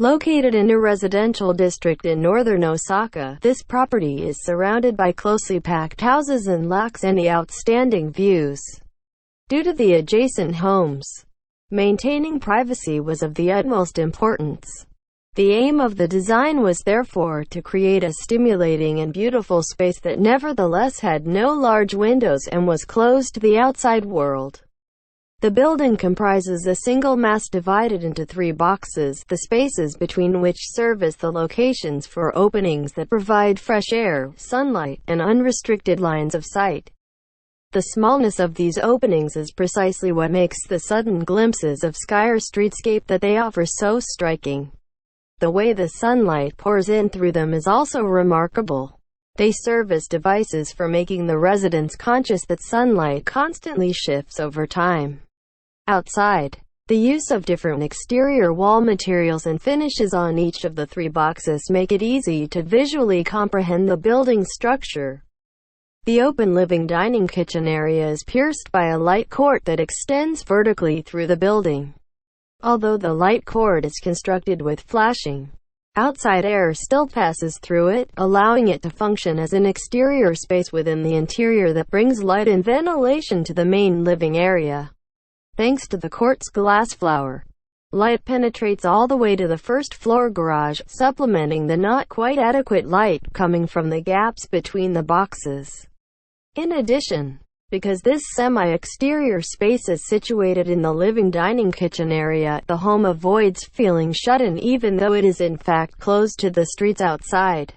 Located in a residential district in northern Osaka, this property is surrounded by closely packed houses and lacks any outstanding views due to the adjacent homes. Maintaining privacy was of the utmost importance. The aim of the design was therefore to create a stimulating and beautiful space that nevertheless had no large windows and was closed to the outside world. The building comprises a single mass divided into 3 boxes, the spaces between which serve as the locations for openings that provide fresh air, sunlight, and unrestricted lines of sight. The smallness of these openings is precisely what makes the sudden glimpses of sky or streetscape that they offer so striking. The way the sunlight pours in through them is also remarkable. They serve as devices for making the residents conscious that sunlight constantly shifts over time. Outside, the use of different exterior wall materials and finishes on each of the 3 boxes make it easy to visually comprehend the building's structure. The open living dining kitchen area is pierced by a light court that extends vertically through the building. Although the light court is constructed with flashing, outside air still passes through it, allowing it to function as an exterior space within the interior that brings light and ventilation to the main living area. Thanks to the court's glass floor, light penetrates all the way to the first-floor garage, supplementing the not quite adequate light coming from the gaps between the boxes. In addition, because this semi-exterior space is situated in the living dining kitchen area, the home avoids feeling shut in even though it is in fact closed to the streets outside.